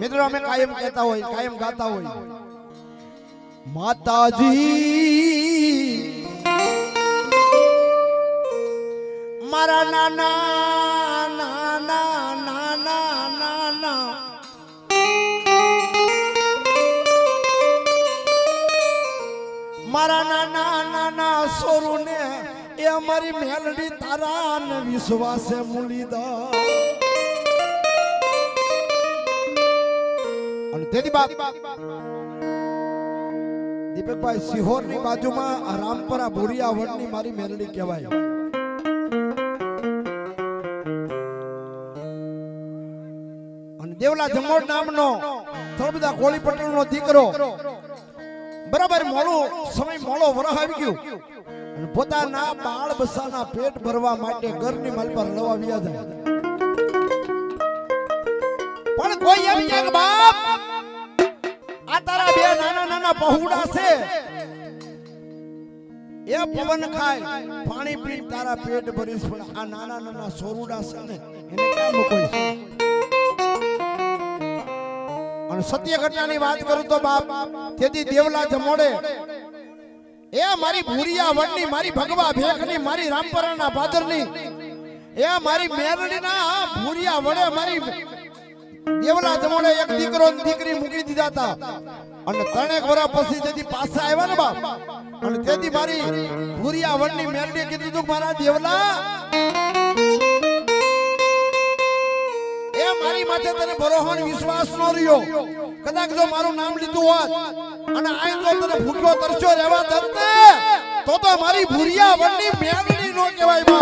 મિત્રો અમે કાયમ કહેતા હોય, કાયમ ગાતા હોય, માતાજી મારા નાના નાના નાના નાના મારા નાના નાના સોરુને એ અમારી મેલડી તારા ને વિશ્વાસે મૂલી દા. અને તેથી બાપ દીપકભાઈ સિહોર ની બાજુમાં રામપરા ભોરિયા વડની મારી મેલડી કહેવાય. અને દેવલા જમોડ નામનો થોડા કોળી પટેલ નો દીકરો બરાબર મોળો સમય મોળો વરહ આવી ગયું અને પોતાના બાળ બસાના પેટ ભરવા માટે ઘરની માલ પર લવા વ્યા જાય. પણ કોઈ એમ કે બાપ આ તારા બે નાના નાના પહોળા છે એ પવન ખાય પાણી પીને તારા પેટ ભરીશ, પણ આ નાના નાના સોરુડા છે ને એને ક્યાં મૂકીશ? અને સત્ય ઘટનાની વાત કરું તો બાપ તેથી દેવલા જમોડે એ મારી ભૂરિયા વડની મારી ભગવા ભેખની મારી રામપરાના પાદરની એ મારી મેરડીના ભૂરિયા વડે મારી દેવલા જમોડે એક દીકરો દીકરી મૂકી દીધા હતા. અને 3 વર્ષ પછી જેથી પાછા આવ્યા ને બાપ અને તેથી મારી ભૂરિયા વડની મેરડીએ કીધું તું મારા દેવલા મારી માથે તને ભરોસો વિશ્વાસ નો રહ્યો, કદાચ જો મારું નામ લીધું હોત અને આઈ તો તને ભૂખ્યો તરસ્યો રહેવા દત ને તો મારી ભૂરિયા વડની મેલડી નો કહેવાય બા.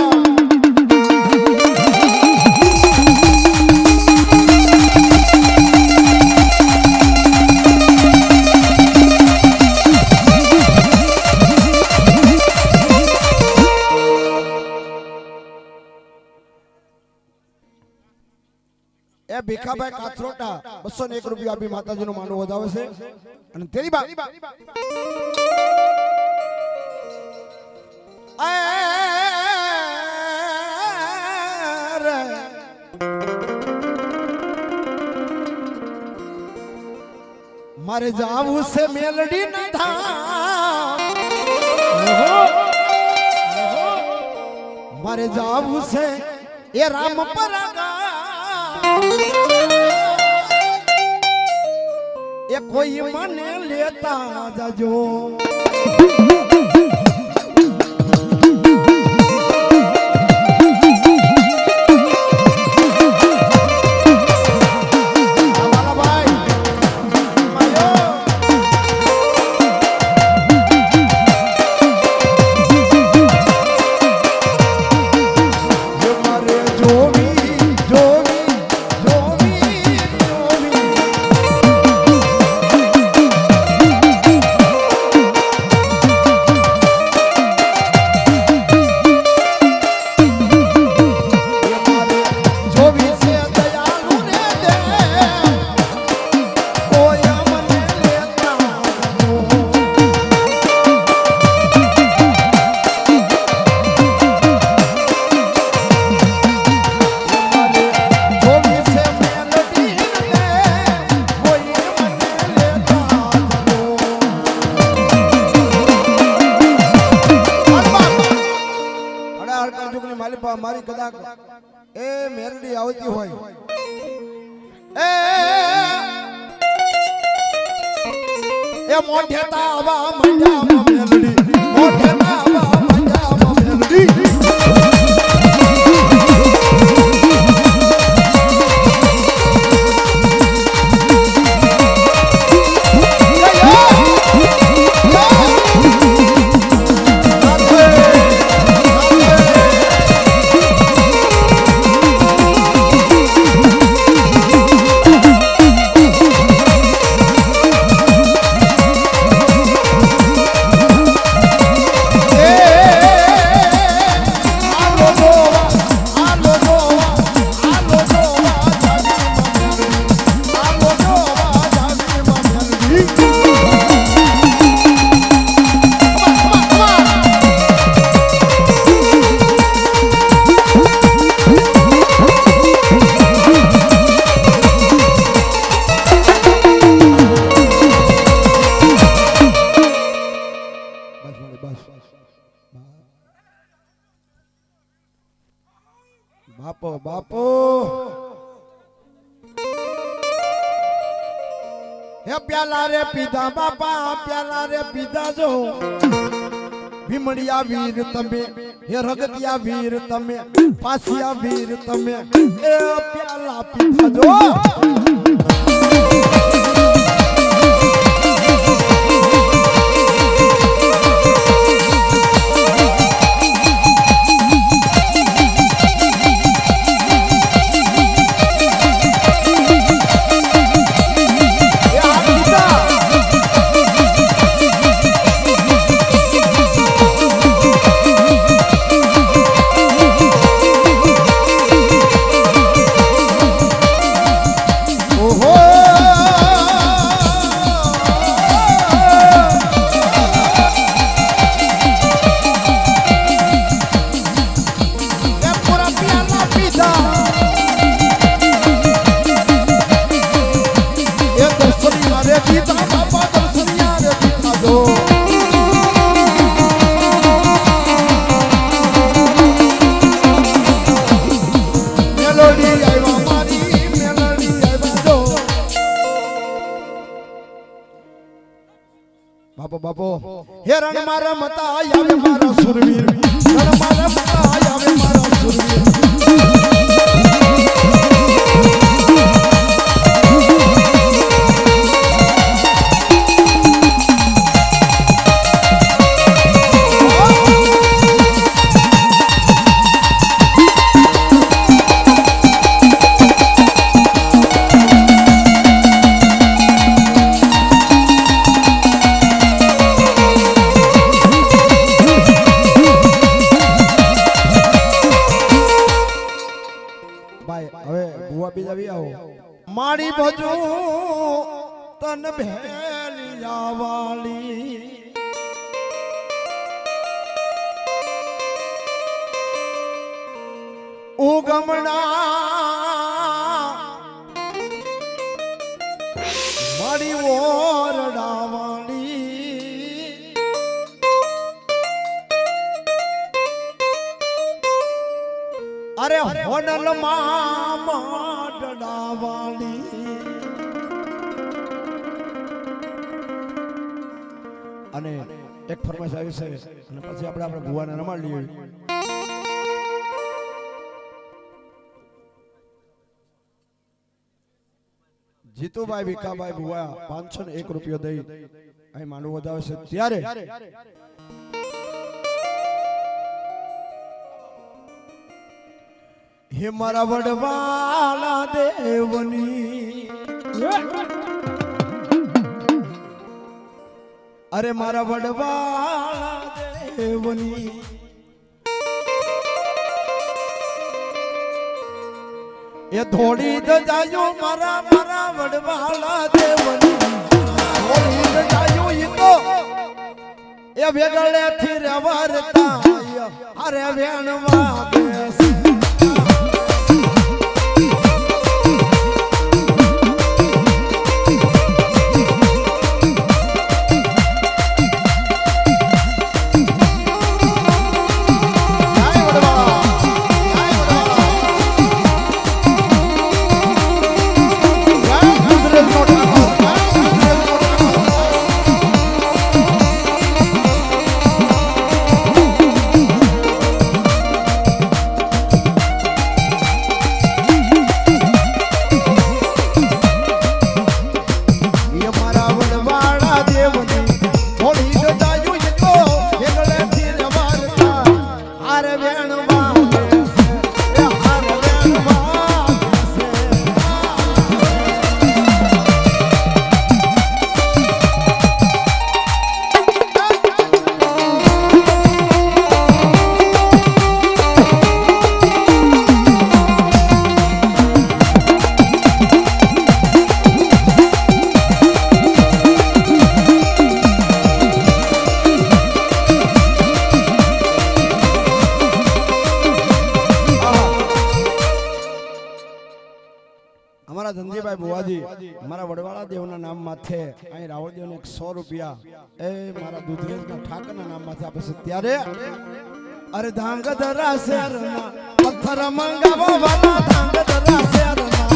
ભીખાભાઈ કાથરોટા 201 રૂપિયા આપી માતાજીનો માનો વધાવે છે. અને તેરી બા મારે જાવું છે મેલડી ના ધામ, મારે જાવું છે એ રામપરા એ કોઈ મને લેતા જાજો. મારી કદાચ એ મેરડી આવતી હોય એ મોઢે તાવા મંડ્યા મેરડી, મોઢે તાવા મંડ્યા મેરડી. Yeah. બાપો બાપો હે પ્યાલા રે પીધા બાપા પ્યાલા રે પીધા જો ભીમડિયા વીર તમે હે રગતિયા વીર તમે પાસિયા વીર તમે એ પ્યાલા પીધા જો બાપો બાપો હે રણ મારા મતા આવે મારા સુરવીર રણ મારા મતા આવે મારા સુરવીર મારી ભજુ તન ભેલિયા વાલી ઉગમણા મારી ઓરડા વાલી અરે હોનલ માં ડડાવાળી અને એક ફરમાઈશ આવી છે અને પછી આપણે ભુવાને રમાડી લઈએ જીતુભાઈ વિકાભાઈ ભુવા 501 રૂપિયો દઈ અહીં માંડવો વધાવે છે ત્યારે હે મારા વડવાલા દેવની અરે મારા વડવાલા દેવની એ થોડી દજાયો મારા મારા વડવાલા દેવની થોડી દજાયો ઈ તો એ વેગળે થી રવરતા અરે વેણવા દેસ અમારા ધનજીભાઈ ભુવાજી મારા વડવાળા દેવના નામ માથે અહીં રાવળ દેવને 100 રૂપિયા એ મારા દુધરેજના ઠાકરના નામ માથે આપે છે ત્યારે અરે ધાંગધરા શહેરના પથ્થર મંગાવો વાલા ધાંગધ્રા શહેરના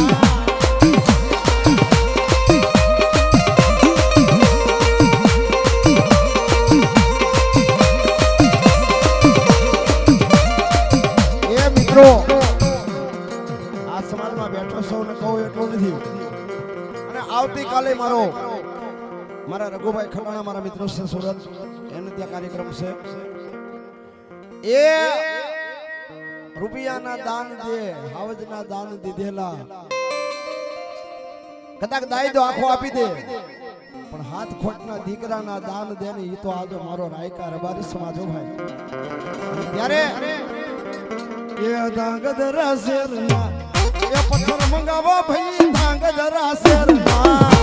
એ મિત્રો આ સમાજમાં બેઠો છો ને કહું એટલું નથી અને આવતીકાલે મારા રઘુભાઈ ખલાણા મારા મિત્રો છે સુરત એને ત્યાં કાર્યક્રમ છે એ રૂપિયાના દાન દે હાવજના દાન દીધેલા કદાચ દાઈ દો આખો આપી દે પણ હાથ ખોટના દીકરાના દાન દે ને એ તો આજે મારો રાયકા રબારી સમાજો ભાઈ ત્યારે એ ધાંગધ્રા શેરના એ પથ્થર મંગાવો ભાઈ ધાંગધ્રા શેરના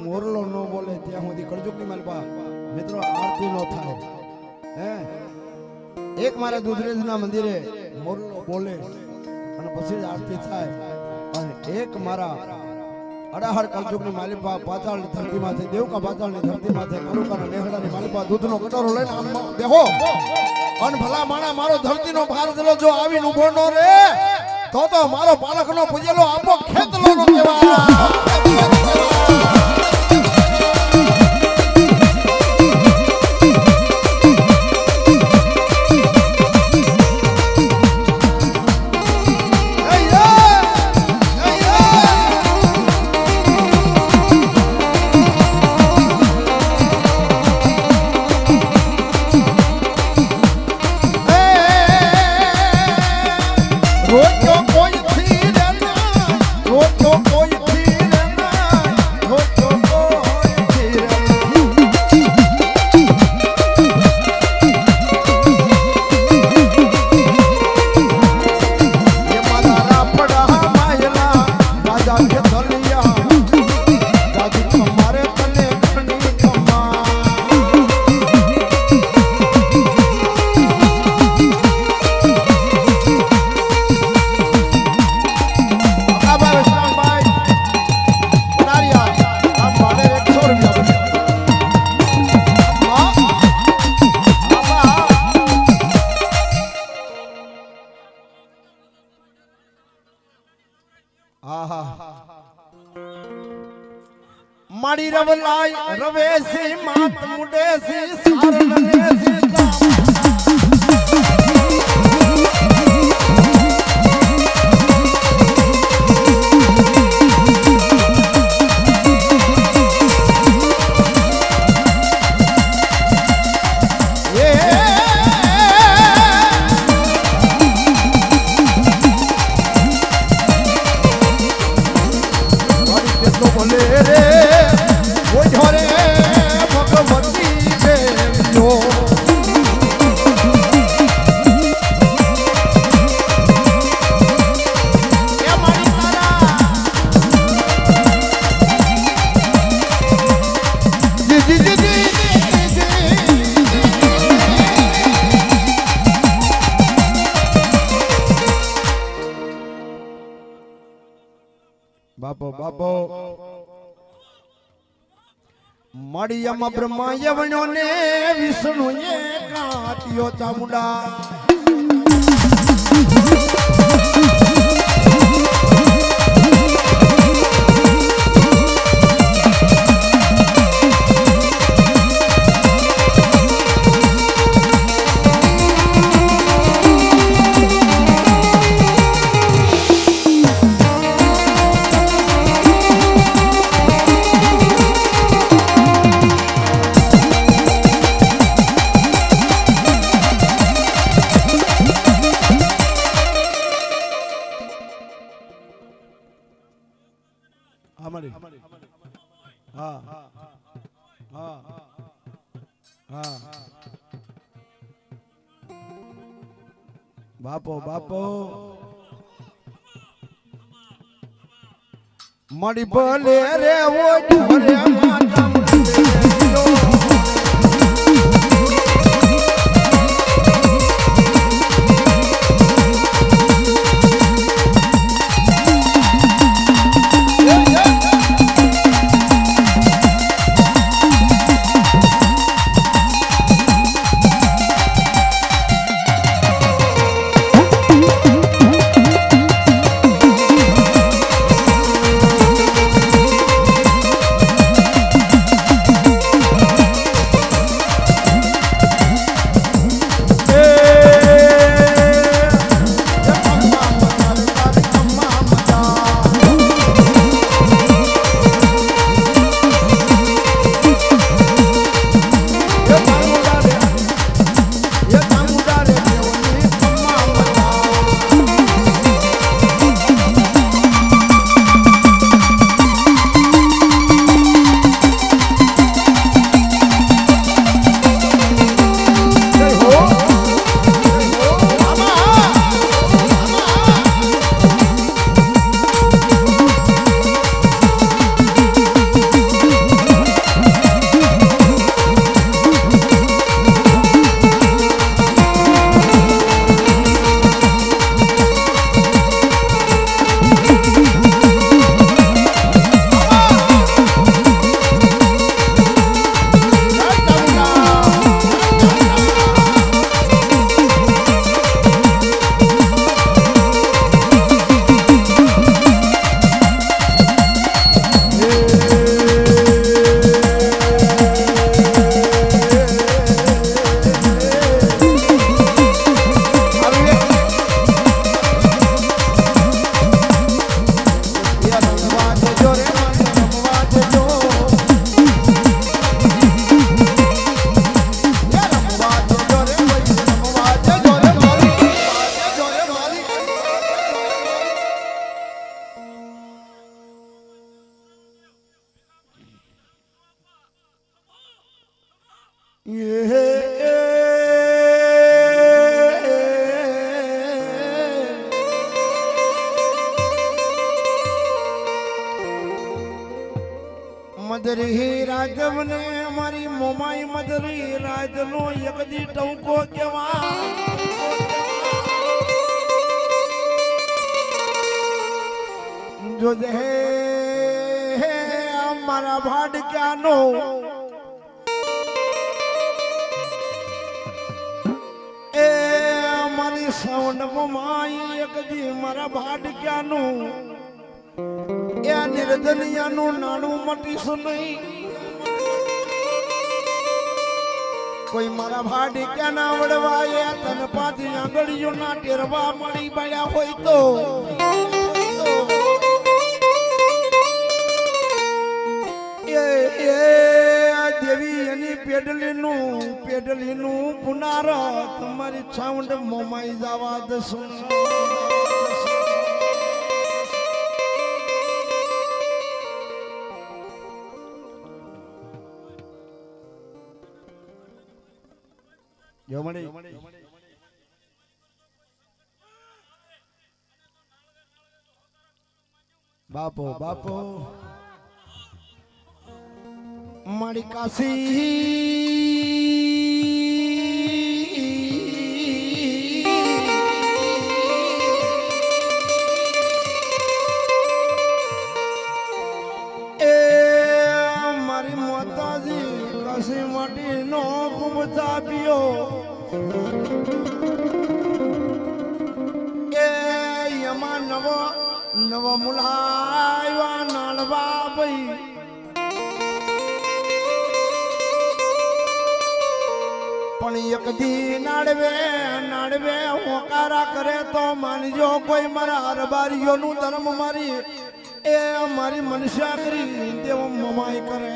મોરલો ન બોલે ત્યાં સુધી કળજુગની માલપા મિત્રો આરતી ન થાય હે એક મારા દુધરેજના મંદિરે મોરલો બોલે અને પછી જ આરતી થાય અને એક મારા અડાહર કળજુગની માલિપા પાતાળની ધરતીમાંથી દેવકા પાતાળની ધરતીમાંથી કરુકાના નેહડાની માલિપા દૂધનો કટોરો લઈને આમ બેહો અન ભલા માણા મારો ધરતીનો ભાર દિલો જો આવીને ઊભો ન રે તો મારો પાલકનો પૂજેલો આપો ખેતલો નો કહેવાય મારી રવલાય રવેસી માત મુડેસી સારણનેસી બાપો બાપો મળિયમ બ્રહ્મા યવણ્યો ને વિષ્ણુ એ કાટ્યો ચામુંડા હા હા હા બાપો બાપો મળી ભલે રે ઓ ઢોરે માતા મદરી રાજવને અમારી મોમાઈ મદરી રાજનો એકદી ટંકો કેવા જો દે અમારા ભાડ ક્યાંનો એ અમારી સાવણ મોમાઈ એકદી મારા ભાડ ક્યાંનું એ નિર્ધનિયાનું નાનું મટીશું નહીં કોઈ મારા ભાડી ક્યાં ના વડવાય તને પાછી આંગળીઓ ના ટેરવા મળી પડ્યા હોય તો દેવી એની પેડલીનું પુનાર તમારી છાવંડ મોમાઈ જવા દશું બાપો બાપો મારી કાશી એ મારી માતાજી કાશી માટી નો ખૂબ ચાપ્યો એ એમાં નવો મુલાયવા નાળવા ભાઈ પણ એક દી નાડવે હોકારા કરે તો માનજો કોઈ મારા હરબારીઓનું ધર્મ મારી એ મારી મનસ્યા કરી દેવ મમાઈ કરે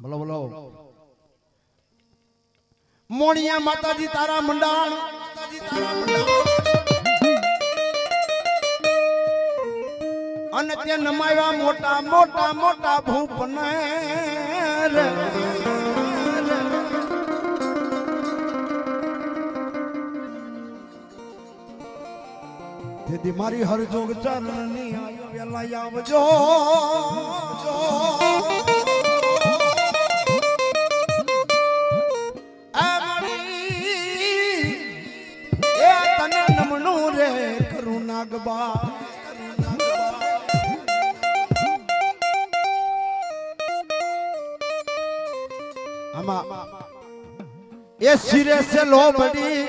બોલો બોલો મોણિયા માતાજી તારા મંડાણ અને તે નમાવ્યા મોટા મોટા મોટા ભૂપને તેથી મારી હરજોગ ચરણની આયો વેલા આવજો તને નમણું રે કરું નાગબા એ સિરે સે લો બડી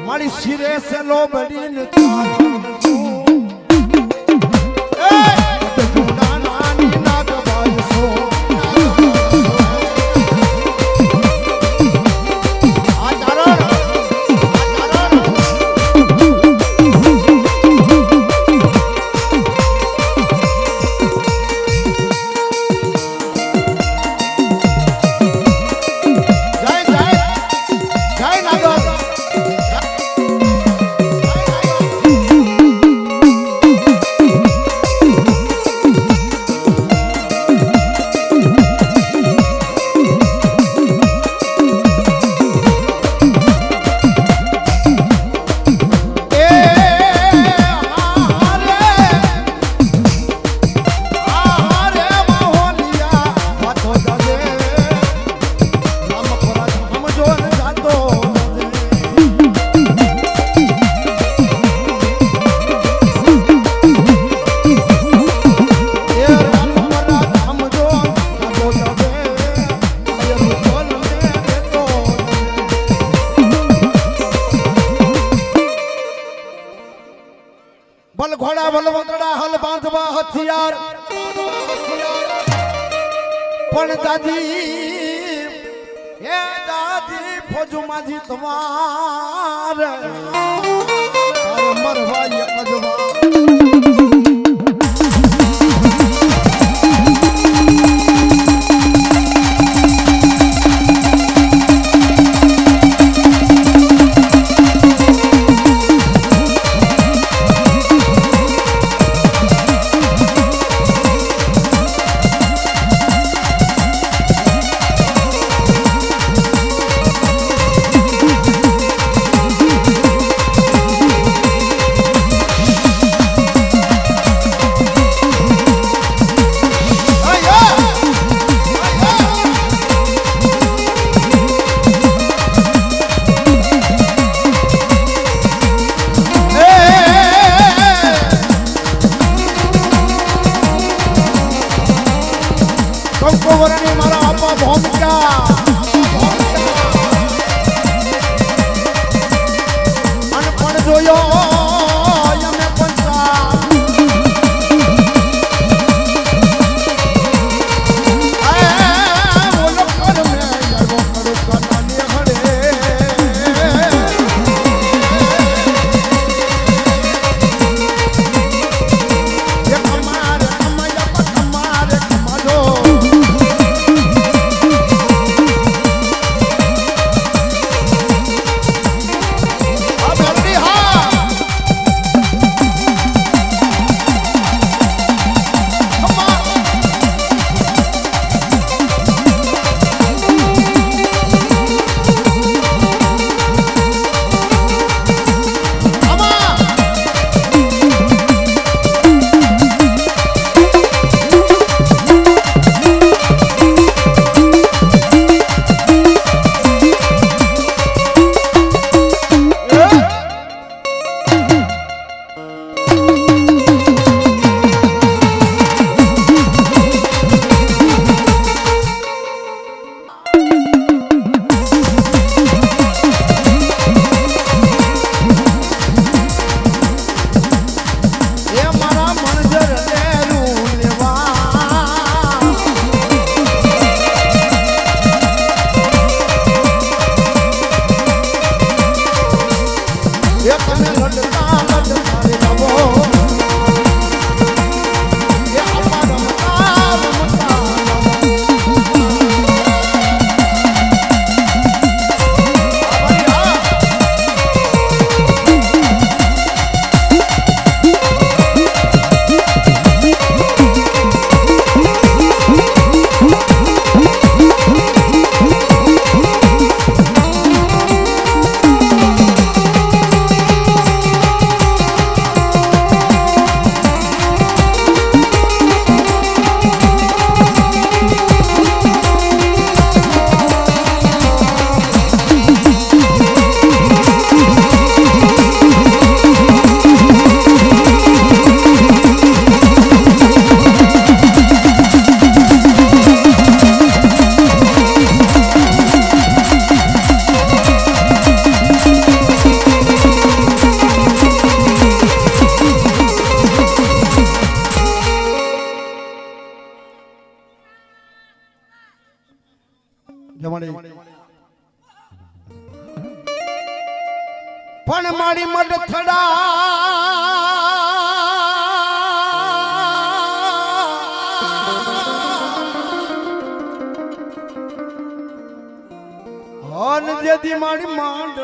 મારી સિરે સે લો બડી ને બલ ઘોડા બલ વગડા હલ બાંધવા હથિયાર પણ દાદી હે દાદી ફોજુમાંથી તમારે મરવા અજવા કંકોવરની મારા આપા ભૂમિકા અનપણ જોયો અમે પંચા બોલો કર મે ગર્વ કરું કનાલી હડે જમણી પણ મારી મડ થડા હન જેથી મારી માંડ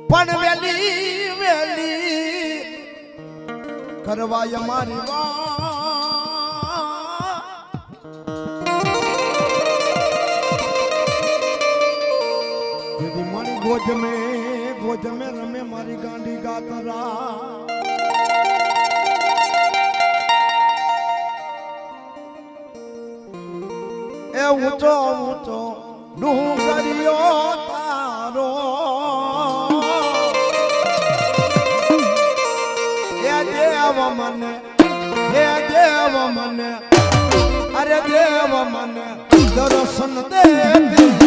પણ વેલી વેલી કરવાય મારી જેથી મારી ગોજ મેં રમે મારી ગાંડી ગાતરા એ ઊંચો ઊંચો ડુંગરિયો તારો એ દેવ મને અરે દેવ મને દર્શન દેતી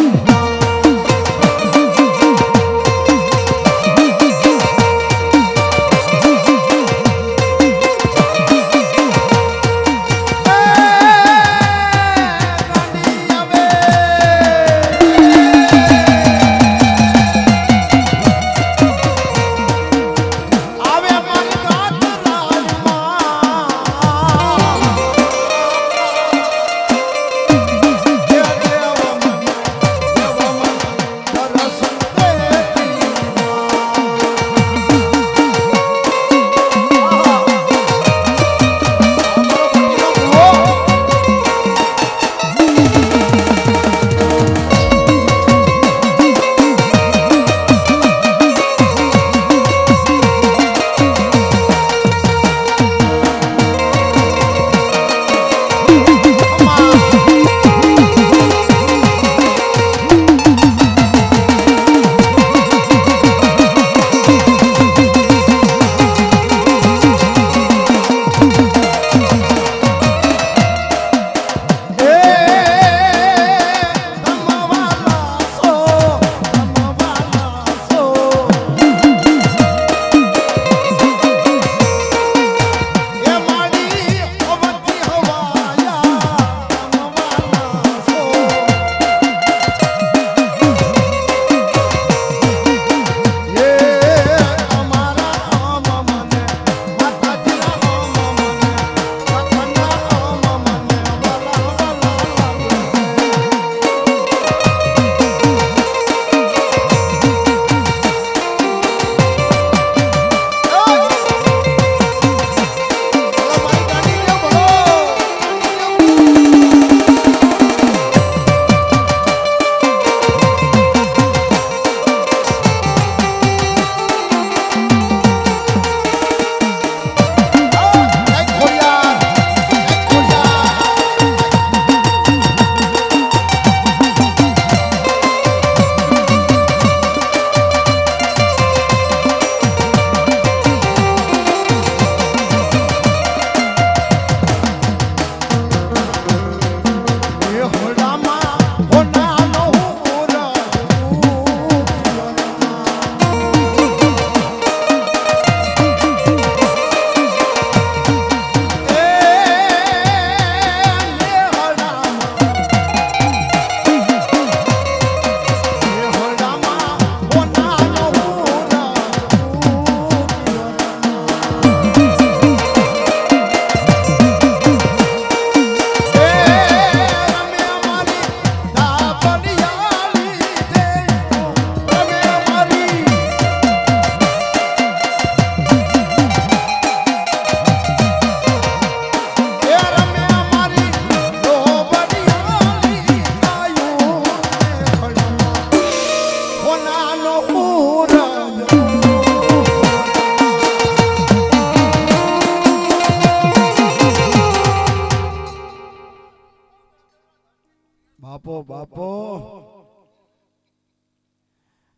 બાપો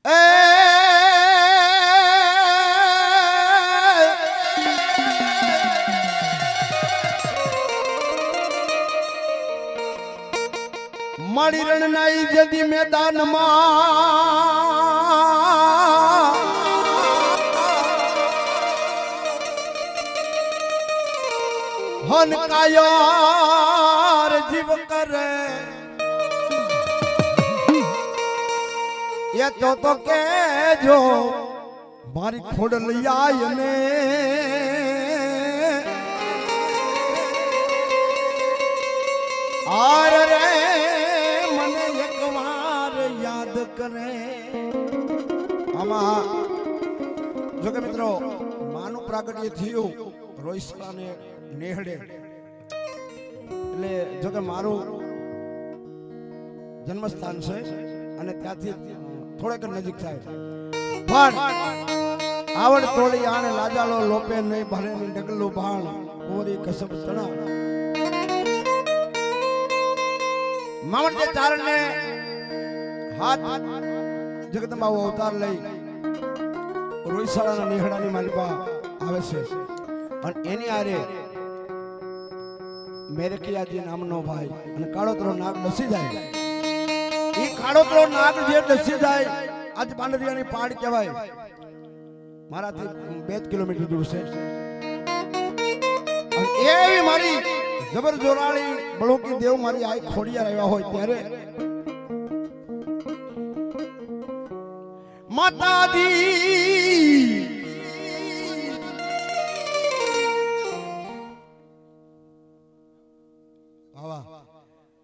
એ મારી રણનાઈ જદી મેદાનમાં મન કાયાર જીવ કરે એ તો કેજો મારી ખોડ લઈ આય ને આર રે મને એકવાર યાદ કરે આમાં જો કે મિત્રો માનું પ્રાગટ્ય થયું રોઈસરાને નેહડે એટલે જો કે મારું જન્મસ્થાન છે અને ત્યાંથી થોડેક નજીક થાય પણ આવડ તોડી આણે લાજાલો લોપે નહીં ભરે ની ડગલું ભાણ કોરી કસબ તણા માવણ જે ચારણ ને હાથ જગદંબા અવતાર લઈ રોઈસરાના નેહડાની માલિપા આવે છે અને એની આરે મેરકિયાજી નામનો ભાઈ અને કાળોતરો નાગ ડસી જાય એ કાળોતરો નાગ જે ડસી જાય આજ પાંડરિયાની પાડ કહેવાય મારાથી 2 કિલોમીટર દૂર છે અને એવી મારી જબર જોરાળી બળોકી દેવ મારી આ ખોડિયા આવ્યા હોય ત્યારે માતાજી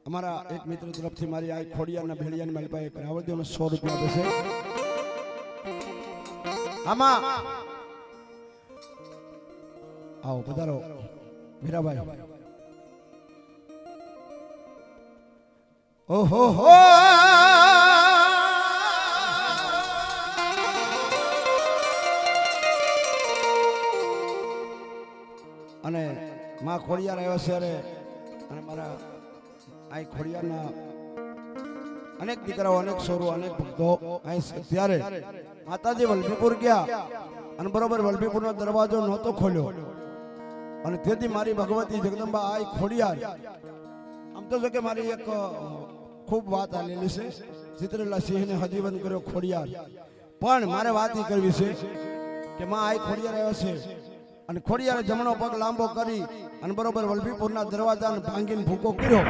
અમારા એક મિત્ર તરફથી મારી આ ખોડિયાના ભેડિયાની મારી પાસે રાવળદેવનો 100 રૂપિયા આપે છે આમાં આવો પધારો મીરાભાઈ ઓહો હો અને માં ખોડિયાર આવ્યા છે અને મારા આ ખોડિયારના અનેક દીકરાઓ અનેક સોરો અનેક ભક્તો અહીં ત્યારે માતાજી વલભીપુર ગયા અને બરોબર વલભીપુરનો દરવાજો નહોતો ખોલ્યો અને તેથી મારી ભગવતી જગદંબા આ ખોડિયાર આમ તો જો કે મારી એક ખૂબ વાત આલેલી છે ચિત્રેલા સિંહને હજીવન કર્યો ખોડિયાર પણ મારે વાત એ કરવી છે કે માં આ ખોડિયાર આવ્યો છે અને ખોડિયારે જમણો પગ લાંબો કરી અને બરોબર વલભીપુરના દરવાજાને ભાંગીને ભૂકો કર્યો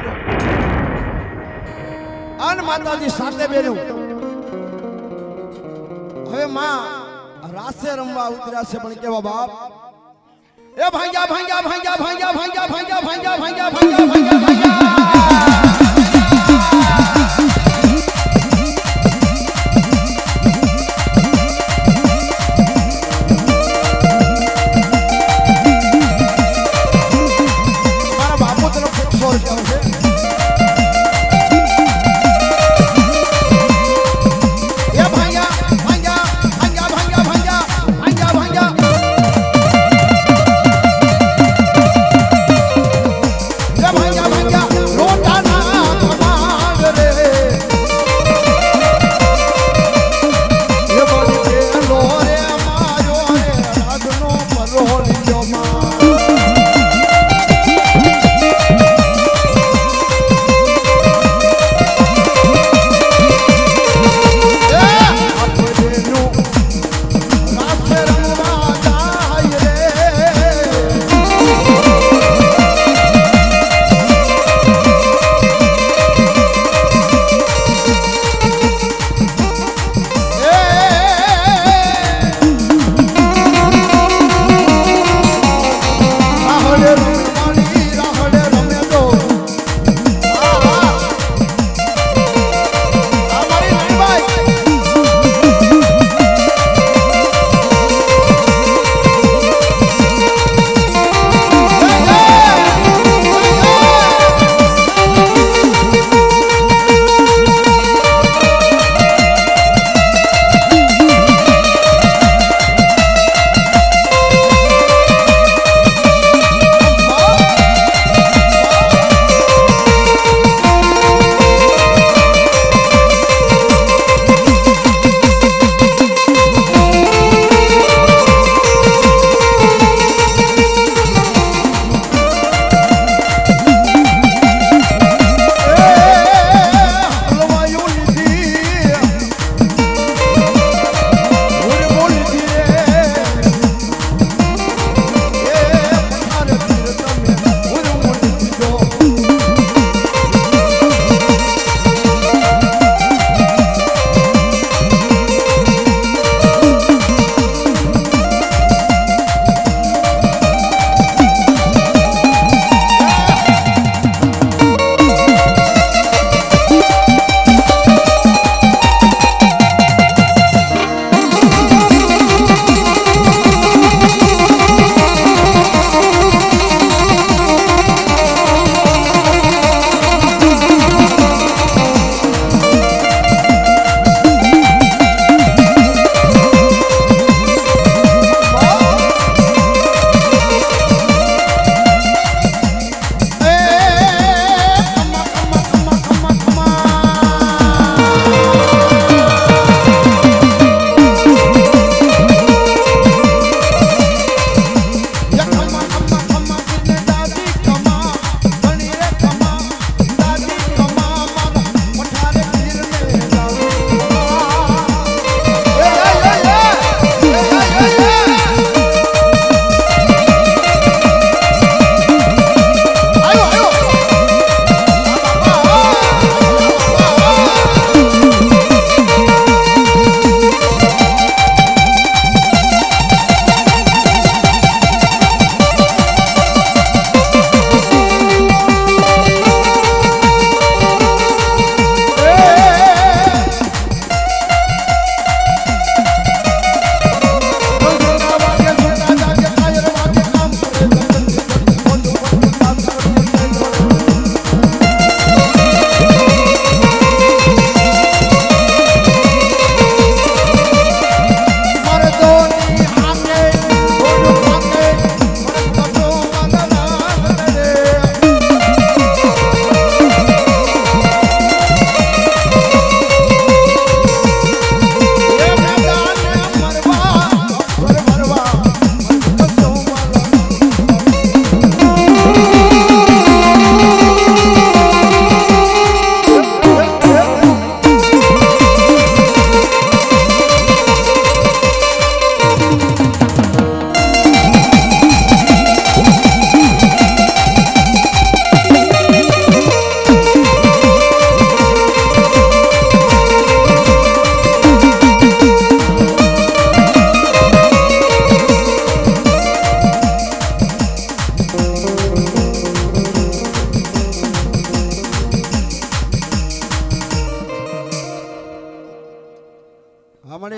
અને માતાજી સાથે બેઠું હવે માં રાસે રમવા ઉતર્યા છે પણ કેવા બાપ એ ભાંગ્યા ભાંગ્યા ભાંગ્યા ભાંગ્યા ભાંગ્યા ભાંગ્યા ભાંગ્યા ભાંગ્યા ભાંગ્યા ભાંગ્યા ભાંગ્યા રોટાના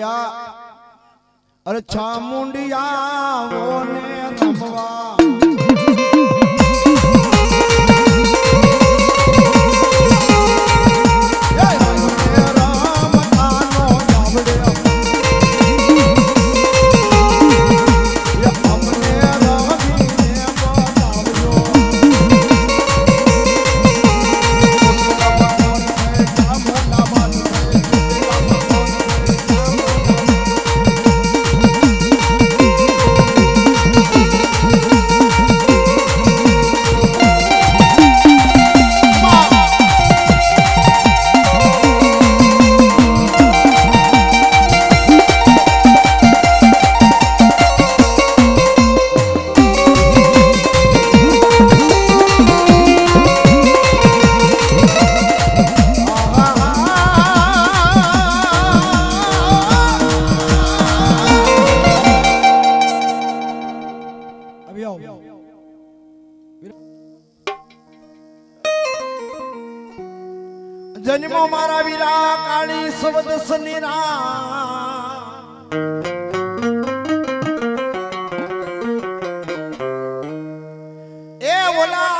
મળ્યા અરે ચામુંડિયા ઓને રમવા જન્મો મારા વીરા કાળી સવદસ નિરા એ ઓલા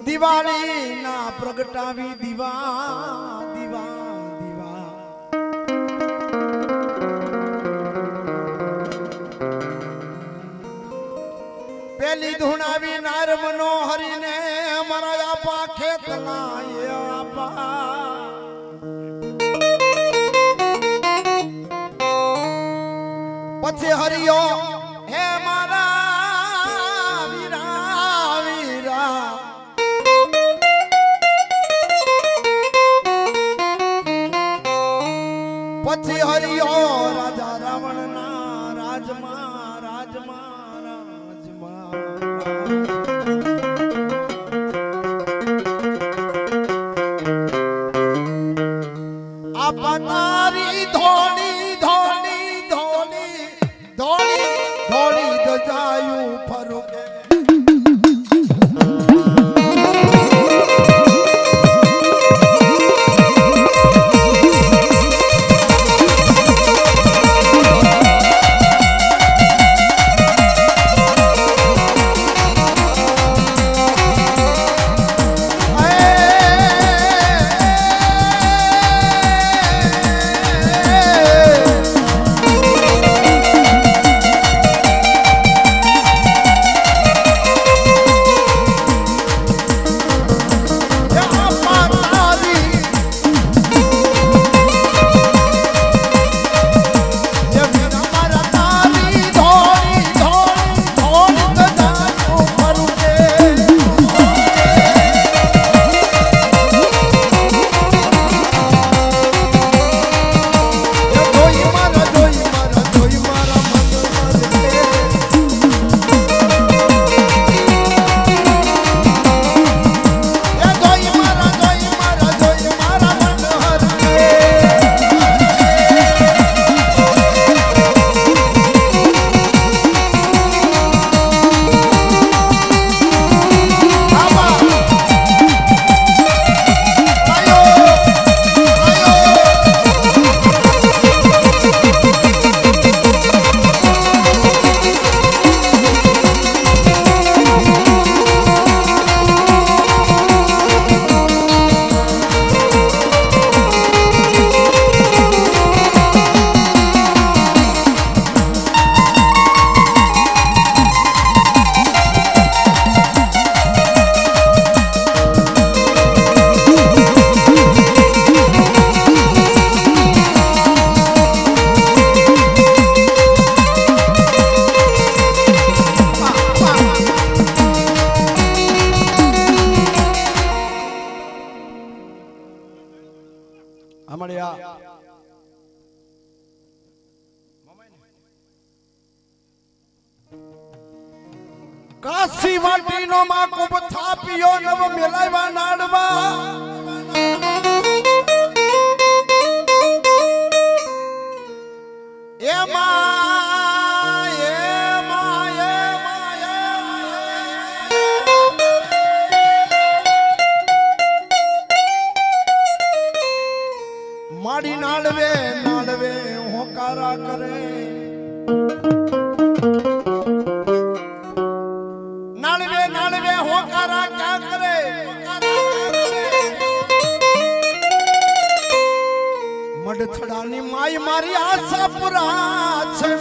દિવાળી ના પ્રગટાવી દીવા દીવા દીવા પેલી ધૂણાવી નાર મનોહરીને મારા આપા ખેતલા એ આપા પછી હરિયો હે મારા વીરા વીરા પછી હરિયો રાજા રાવણ ના રાજમાં રાજમાં આપા તારી ધોળી ધોળી ધોળી ધોળી ધોળી દજાયું ફરુકે કાશી વાટીનો માં કુબ થાપ્યો નવ મેલાવા નાડવા માડી નાળવે નાળવે હોકારા કરે નાળવે નાળવે હોકારા ક્યાં કરે મડથડાની માય મારી આશા પુરા છે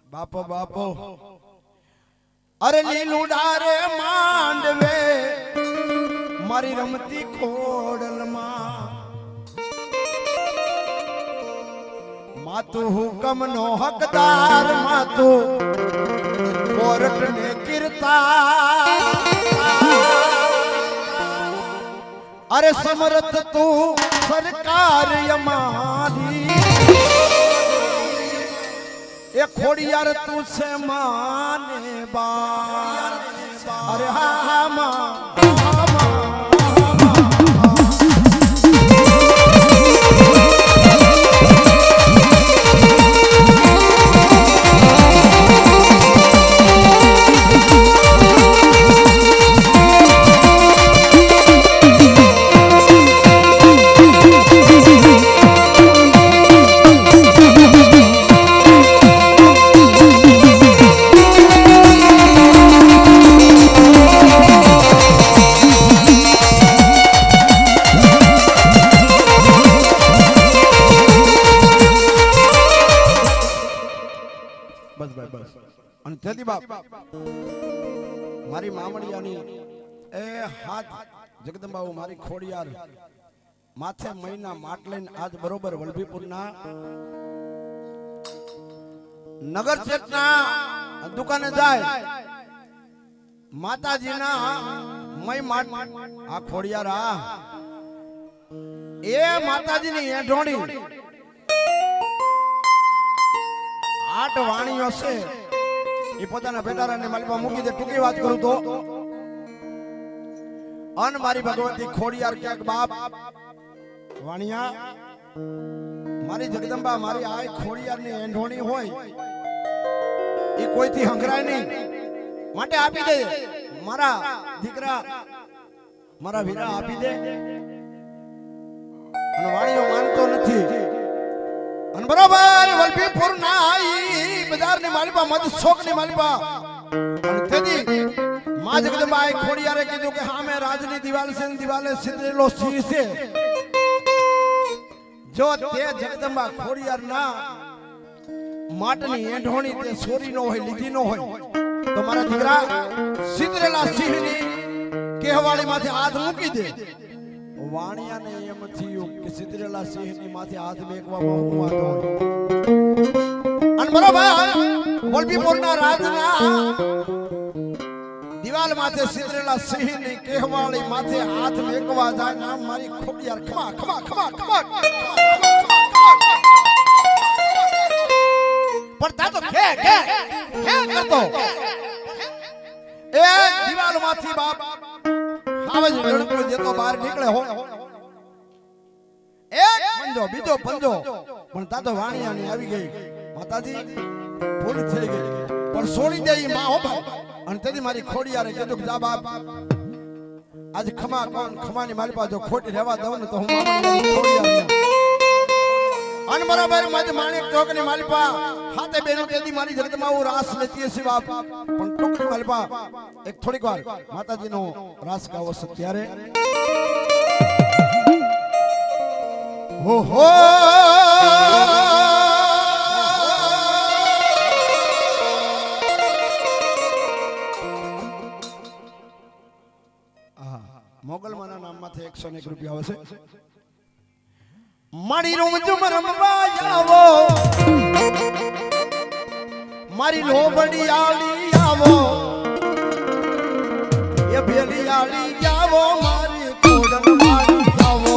બાપો બાપો અરે લીલુડા રે માંડવે મારી રમતી ખોડલમાં માતું હુકમ નો હકદાર માતું કોર્ટ ને કીર્તા અરે સમર્થ તું સરકાર અમારી એ ખોડિયાર તું છે માને બાર અરે હા માં મારી મામડિયાની એ હાથ જગદંબાઓ મારી ખોડિયાર માથે મહિના માટ લઈને આજ બરોબર વલભીપુરના નગર ચેકના દુકાને જાય માતાજીના મય માટ આ ખોડિયાર આ એ માતાજીની એઢોણી 8 વાણીઓ છે એ પોતાના બેટારાને માલમાં મૂકી દે ટૂંકી વાત કરું તો અન મારી ભગવતી ખોડિયાર ક્યાંક બાપ વાણિયા મારી જગદંબા મારી આ ખોડિયારની એંઢોણી હોય એ કોઈથી હંગરાય નહીં માટે આપી દે મારા દીકરા મારા વીરા આપી દે અને વાણીઓ માનતો નથી અને બરોબર વલભીપુર ના આઈ બજાર ની માલિપા મધ શોક ની માલિપા અને તેથી માં જગદંબાએ ખોડિયારે કીધું કે સામે રાજની દિવાલ છે, દિવાલે સિદ્ધેલો સિંહ છે. જો તે જગદંબા ખોડિયાર ના માટની એંઢોણી તે સોરી નો હોય, લીધી નો હોય, તો મારા દીકરા સિદ્ધેલા સિંહની કહેવાળી માથે હાથ મૂકી દે. વાણિયાને એમ થયું કે સિદ્ધેલા સિંહની માથે હાથ મેકવામાં હું વાતો હોય. અને બરોબર વલભીપુરના રાજના દિવાલ માથે સિદ્ધેલા સિંહની કહેવાળી માથે હાથ મેકવા જાય ને આમ મારી ખોડિયાર ખમા ખમા ખમા ખમા પણ તા તો કે કરતો એ દિવાલ માંથી બાપ આવે જ લડકો જેતો બહાર નીકળે હો. એક પંજો બીજો પંજો પણ તા તો વાણિયાની આવી ગઈ. માતાજી ભૂલ થઈ ગઈ પણ છોડી દે ઈ માં હો ભાઈ. અને તેથી મારી ખોડિયારે કીધું કે જા બાપ આજ ખમા કોણ ખમાની મારી પાસે જો ખોટી રહેવા દઉં ને તો હું મારી ખોડિયાર અન બરાબર મજ માણેક ચોકની માલિપા હાથે બેનો તેદી મારી જગતમાં હું રાસ લેતી હશે બાપ. પણ ટોકરી માલિપા એક થોડીક વાર માતાજીનો રાસ ગાવો છે ત્યારે હો હો મોગલમાના નામમાંથી 101 રૂપિયા આવશે. મારી રૂમ રમવા આવો, મારી લોબડી આલી આવો, એ ભેલી આલી આવો, મારી કોડન મારી આવો.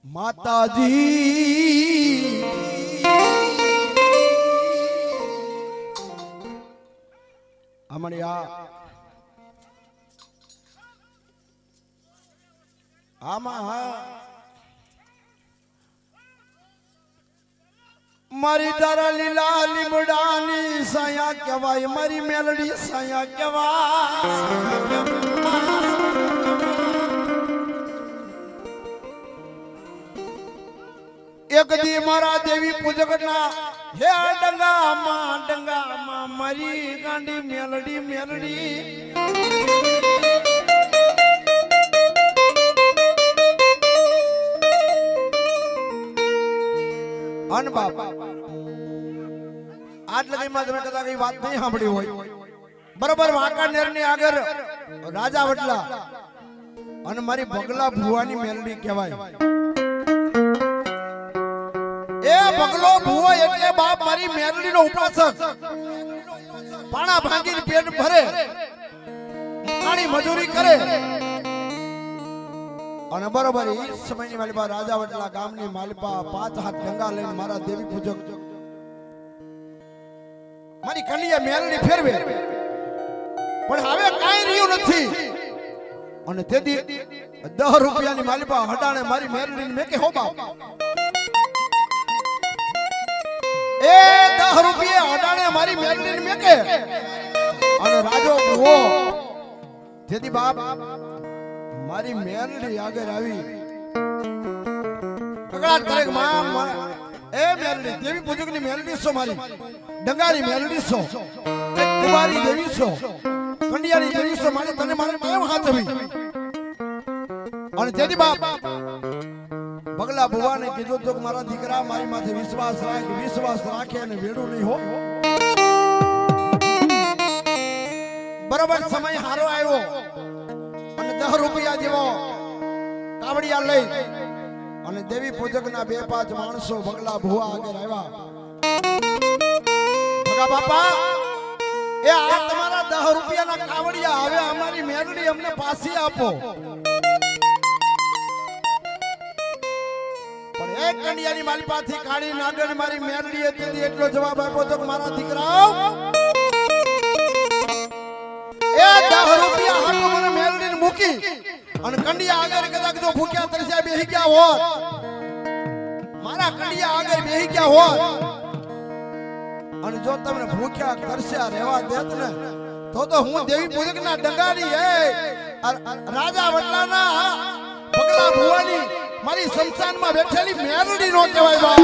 માતાજી અમારી આમાં મારી તારા લીલા લીમડાની સાયા કહેવાય, મારી મેલડી સાયા કહેવાય. એક દી મારા દેવી પૂજકના હે ડંગામાં મારી ગાંડી મેલડી મેલડી અન બાપ આજ લગીમાં તમે કદાચ કઈ વાત નહીં સાંભળી હોય બરોબર વાંકાનેર ની આગળ રાજા વડલા અને મારી બગલા ભુવાની મેલડી કહેવાય એ બગલો ભુવો એટલે બાપ મારી મેલડી નો ઉપાસક પાણા ભાંગીને પેટ ભરે કાળી મજૂરી કરે અને બરોબર એ સમયની માલિપા રાજા વડલા ગામની માલિપા 5 હાથ ગંગા લઈને મારા દેવી પૂજક મારી કન્યા મેલડી ફેરવે પણ હવે કાઈ રહ્યું નથી અને તેથી 10 રૂપિયાની માલિપા હડાણે મારી મેલડીને મેકે હો બાપ એ 10 રૂપિયા હડાણે મારી મેલડીને મેકે અને રાજો ભુવો તેથી બાપ મારી મેલડી આગળ આવી કકડાટ કરે કે માં એ મેલડી દેવી પૂજકની મેલડી છો મારી ડંગાની મેલડી છો કુમારી દેવી છો કંડિયાની દેવી છો મારી તને મારે કેમ હાથવી અને તેથી બાપ બગલા ભુવાને કીધું તો મારા દીકરા મારી માથે વિશ્વાસ રાખે અને વેડું નહીં હો બરોબર સમય હારો આવ્યો અને 10 રૂપિયા જેવો કાવડિયા લઈ અને દેવી પૂજકના 2-5 માણસો બગલા ભુવા આગળ આવ્યા ભગા બાપા એ આ તમારા 10 રૂપિયાના કાવડિયા હવે અમારી મેલડી અમને પાછી આપો પણ એક કંડિયાની માલિપાથી કાઢી નાગર મારી મેલડીએ તેથી એટલો જવાબ આપ્યો તો મારા દીકરાઓ એ 10 રૂપિયા હાટો મને મેલડીને મૂકી અને કંડિયા આગળ કદાચ જો ભૂખ્યા તરસ્યા બેહી ગયા હોત મારા કંડિયા આગળ બેહી ગયા હોત અને જો તમને ભૂખ્યા તરસ્યા રહેવા દેત ને તો હું દેવી પૂજકના ડંગાની રાજા વડલાના બગલા ભુવાની મારી સંસ્થાનમાં બેઠેલી મેલડી નો કહેવાય બા